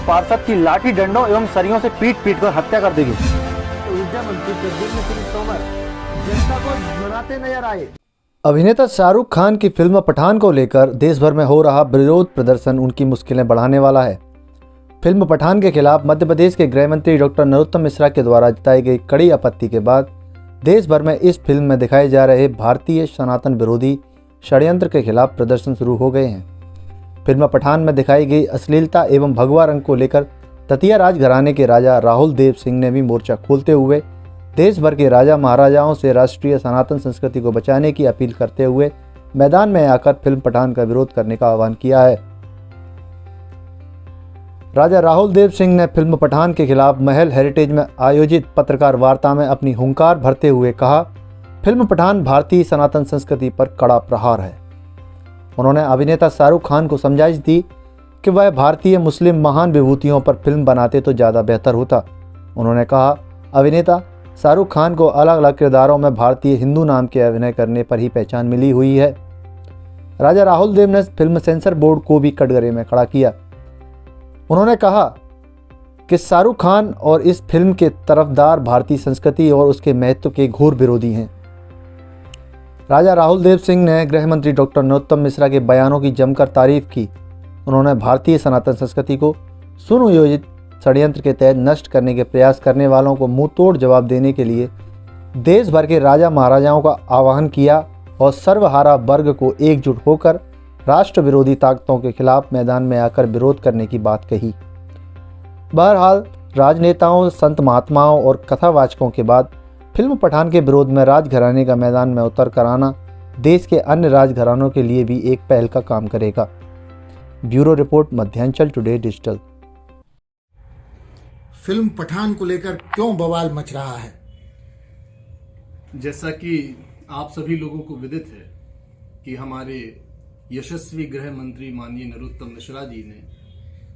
पार्षद की लाठी डंडों एवं सरियों से पीट पीट कर हत्या कर दी गई। ऊर्जा मंत्री प्रद्युम्न सिंह तोमर जनता को मनाते नजर आए। अभिनेता शाहरुख खान की फिल्म पठान को लेकर देश भर में हो रहा विरोध प्रदर्शन उनकी मुश्किलें बढ़ाने वाला है। फिल्म पठान के खिलाफ मध्य प्रदेश के गृह मंत्री डॉक्टर नरोत्तम मिश्रा के द्वारा जताई गई कड़ी आपत्ति के बाद देश भर में इस फिल्म में दिखाए जा रहे भारतीय सनातन विरोधी षड्यंत्र के खिलाफ प्रदर्शन शुरू हो गए हैं। फिल्म पठान में दिखाई गई अश्लीलता एवं भगवा रंग को लेकर ततिया राज घराने के राजा राहुल देव सिंह ने भी मोर्चा खोलते हुए देश भर के राजा महाराजाओं से राष्ट्रीय सनातन संस्कृति को बचाने की अपील करते हुए मैदान में आकर फिल्म पठान का विरोध करने का आह्वान किया है। राजा राहुल देव सिंह ने फिल्म पठान के खिलाफ महल हेरिटेज में आयोजित पत्रकार वार्ता में अपनी हुंकार भरते हुए कहा, फिल्म पठान भारतीय सनातन संस्कृति पर कड़ा प्रहार है। उन्होंने अभिनेता शाहरुख खान को समझाइश दी कि वह भारतीय मुस्लिम महान विभूतियों पर फिल्म बनाते तो ज़्यादा बेहतर होता। उन्होंने कहा, अभिनेता शाहरुख खान को अलग अलग किरदारों में भारतीय हिंदू नाम के अभिनय करने पर ही पहचान मिली हुई है। राजा राहुल देव ने फिल्म सेंसर बोर्ड को भी कटघरे में खड़ा किया। उन्होंने कहा कि शाहरुख खान और इस फिल्म के तरफदार भारतीय संस्कृति और उसके महत्व के घोर विरोधी हैं। राजा राहुल देव सिंह ने गृह मंत्री डॉक्टर नरोत्तम मिश्रा के बयानों की जमकर तारीफ की। उन्होंने भारतीय सनातन संस्कृति को सुनियोजित षड्यंत्र के तहत नष्ट करने के प्रयास करने वालों को मुंह तोड़ जवाब देने के लिए देश भर के राजा महाराजाओं का आह्वान किया और सर्वहारा वर्ग को एकजुट होकर राष्ट्र विरोधी ताकतों के खिलाफ मैदान में आकर विरोध करने की बात कही। बहरहाल राजनेताओं, संत महात्माओं और कथावाचकों के बाद फिल्म पठान के विरोध में राजघराने का मैदान में उतर कर आना देश के अन्य राजघरानों के लिए भी एक पहल का काम करेगा। Bureau report, Madhyanchal today digital. Film Pathaan को लेकर क्यों बवाल मच रहा है? जैसा कि आप सभी लोगों को विदित है कि हमारे यशस्वी गृह मंत्री माननीय नरोत्तम मिश्रा जी ने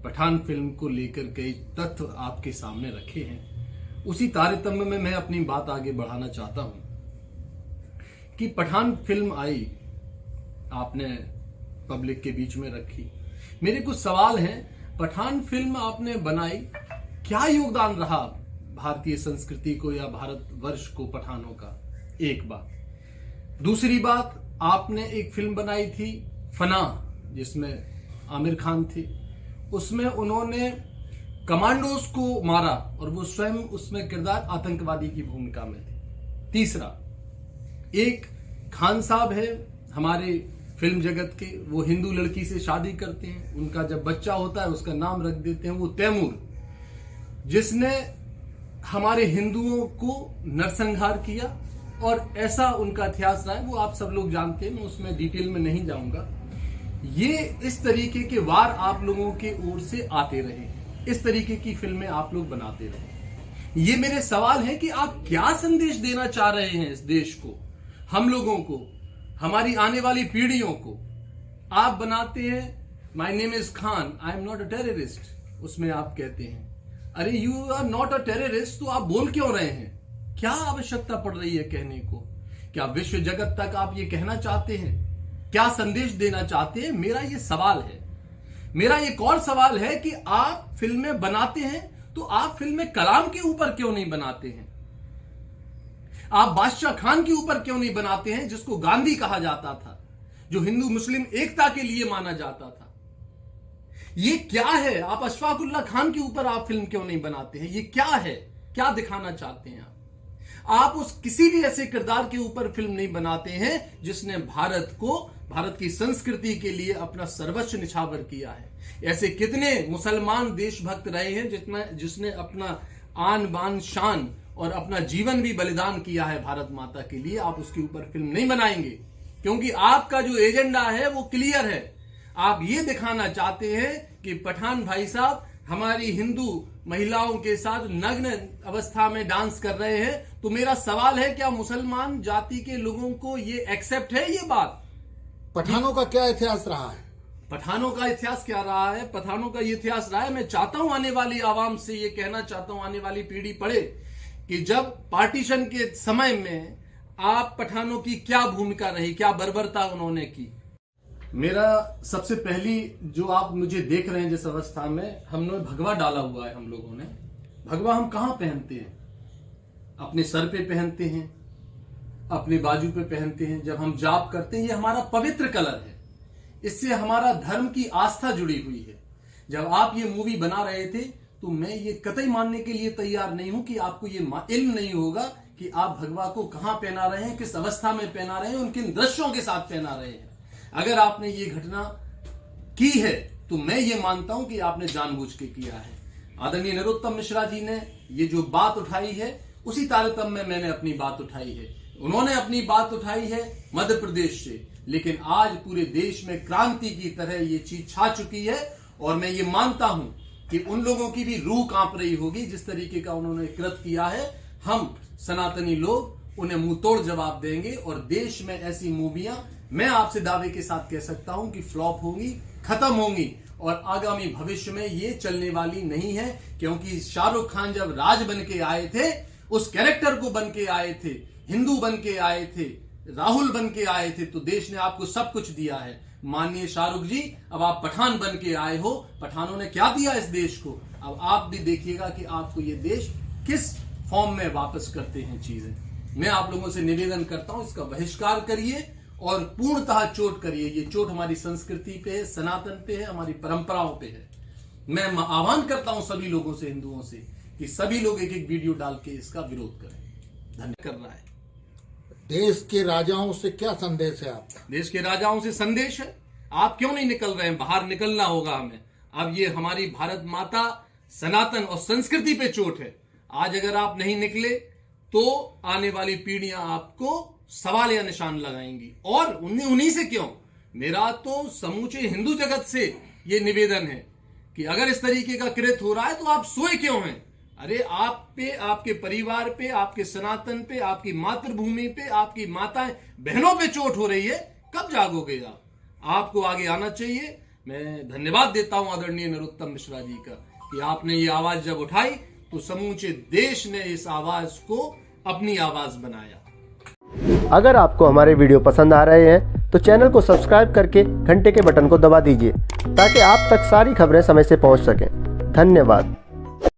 पठान फिल्म को लेकर कई तथ्य आपके सामने रखे हैं। उसी तारतम्य में मैं अपनी बात आगे बढ़ाना चाहता हूं कि पठान फिल्म आई, आपने पब्लिक के बीच में रखी। मेरे कुछ सवाल हैं। पठान फिल्म आपने बनाई, क्या योगदान रहा भारतीय संस्कृति को या भारतवर्ष को पठानों का? एक बात। दूसरी बात, आपने एक फिल्म बनाई थी फना, जिसमें आमिर खान थे। उसमें उन्होंने कमांडोज को मारा और वो स्वयं उसमें किरदार आतंकवादी की भूमिका में थे। तीसरा, एक खान साहब है हमारे फिल्म जगत के, वो हिंदू लड़की से शादी करते हैं, उनका जब बच्चा होता है उसका नाम रख देते हैं वो तैमूर, जिसने हमारे हिंदुओं को नरसंहार किया और ऐसा उनका इतिहास रहा है, वो आप सब लोग जानते हैं, मैं उसमें डिटेल में नहीं जाऊंगा। ये इस तरीके के वार आप लोगों के ओर से आते रहे, इस तरीके की फिल्में आप लोग बनाते रहे। ये मेरे सवाल है कि आप क्या संदेश देना चाह रहे हैं इस देश को, हम लोगों को, हमारी आने वाली पीढ़ियों को? आप बनाते हैं my name is Khan, I am not a terrorist, उसमें आप कहते हैं अरे you are not a terrorist, तो आप बोल क्यों रहे हैं? क्या आवश्यकता पड़ रही है कहने को? क्या विश्व जगत तक आप ये कहना चाहते हैं? क्या संदेश देना चाहते हैं? मेरा ये सवाल है। मेरा एक और सवाल है कि आप फिल्में बनाते हैं तो आप फिल्में कलाम के ऊपर क्यों नहीं बनाते हैं? आप बादशाह खान के ऊपर क्यों नहीं बनाते हैं, जिसको गांधी कहा जाता था, जो हिंदू मुस्लिम एकता के लिए माना जाता था? ये क्या है? आप अशफाकुल्ला खान के ऊपर आप फिल्म क्यों नहीं बनाते हैं? ये क्या है? क्या दिखाना चाहते हैं आप उस किसी भी ऐसे किरदार के ऊपर फिल्म नहीं बनाते हैं जिसने भारत को, भारत की संस्कृति के लिए अपना सर्वस्व निछावर किया है। ऐसे कितने मुसलमान देशभक्त रहे हैं जिसने अपना आन बान शान और अपना जीवन भी बलिदान किया है भारत माता के लिए। आप उसके ऊपर फिल्म नहीं बनाएंगे क्योंकि आपका जो एजेंडा है वो क्लियर है। आप ये दिखाना चाहते हैं कि पठान भाई साहब हमारी हिंदू महिलाओं के साथ नग्न अवस्था में डांस कर रहे हैं। तो मेरा सवाल है, क्या मुसलमान जाति के लोगों को ये एक्सेप्ट है ये बात? पठानों का क्या इतिहास रहा है? पठानों का इतिहास क्या रहा है? पठानों का ये इतिहास रहा है, मैं चाहता हूं आने वाली आवाम से ये कहना चाहता हूं, आने वाली पीढ़ी पढ़े कि जब पार्टीशन के समय में आप पठानों की क्या भूमिका रही, क्या बर्बरता उन्होंने की। मेरा सबसे पहली जो आप मुझे देख रहे हैं जिस अवस्था में हमने भगवा डाला हुआ है, हम लोगों ने भगवा हम कहां पहनते हैं? अपने सर पे पहनते हैं, अपने बाजू पे पहनते हैं। जब हम जाप करते हैं, ये हमारा पवित्र कलर है, इससे हमारा धर्म की आस्था जुड़ी हुई है। जब आप ये मूवी बना रहे थे तो मैं ये कतई मानने के लिए तैयार नहीं हूं कि आपको ये इल्म नहीं होगा कि आप भगवा को कहां पहना रहे हैं, किस अवस्था में पहना रहे हैं, उन किन दृश्यों के साथ पहना रहे हैं। अगर आपने ये घटना की है तो मैं ये मानता हूं कि आपने जानबूझ के किया है। आदरणीय नरोत्तम मिश्रा जी ने ये जो बात उठाई है, उसी तारतम्य में मैंने अपनी बात उठाई है। उन्होंने अपनी बात उठाई है मध्य प्रदेश से, लेकिन आज पूरे देश में क्रांति की तरह ये चीज छा चुकी है। और मैं ये मानता हूं कि उन लोगों की भी रूह कांप रही होगी जिस तरीके का उन्होंने कृत किया है। हम सनातनी लोग उन्हें मुंह तोड़ जवाब देंगे और देश में ऐसी मूवियां मैं आपसे दावे के साथ कह सकता हूं कि फ्लॉप होंगी, खत्म होंगी और आगामी भविष्य में ये चलने वाली नहीं है। क्योंकि शाहरुख खान जब राज बन के आए थे, उस कैरेक्टर को बन के आए थे, हिंदू बन के आए थे, राहुल बन के आए थे, तो देश ने आपको सब कुछ दिया है। माननीय शाहरुख जी, अब आप पठान बन के आए हो, पठानों ने क्या दिया इस देश को? अब आप भी देखिएगा कि आपको ये देश किस फॉर्म में वापस करते हैं चीजें। मैं आप लोगों से निवेदन करता हूं, इसका बहिष्कार करिए और पूर्णतः चोट करिए। ये चोट हमारी संस्कृति पे है, सनातन पे है, हमारी परंपराओं पे है। मैं आह्वान करता हूं सभी लोगों से, हिंदुओं से, कि सभी लोग एक एक वीडियो डाल के इसका विरोध करें। धन्यवाद। कर रहा है देश के राजाओं से क्या संदेश है आपका? देश के राजाओं से संदेश है, आप क्यों नहीं निकल रहे हैं? बाहर निकलना होगा हमें। अब ये हमारी भारत माता, सनातन और संस्कृति पे चोट है। आज अगर आप नहीं निकले तो आने वाली पीढ़ियां आपको सवाल या निशान लगाएंगी। और उन्हीं से क्यों, मेरा तो समूचे हिंदू जगत से ये निवेदन है कि अगर इस तरीके का कृत्य हो रहा है तो आप सोए क्यों हैं? अरे आप पे, आपके परिवार पे, आपके सनातन पे, आपकी मातृभूमि पे, आपकी माताएं बहनों पे चोट हो रही है, कब जागोगे आप? आपको आगे आना चाहिए। मैं धन्यवाद देता हूं आदरणीय नरोत्तम मिश्रा जी का कि आपने ये आवाज जब उठाई तो समूचे देश ने इस आवाज को अपनी आवाज बनाया। अगर आपको हमारे वीडियो पसंद आ रहे हैं तो चैनल को सब्सक्राइब करके घंटे के बटन को दबा दीजिए ताकि आप तक सारी खबरें समय से पहुंच सकें। धन्यवाद।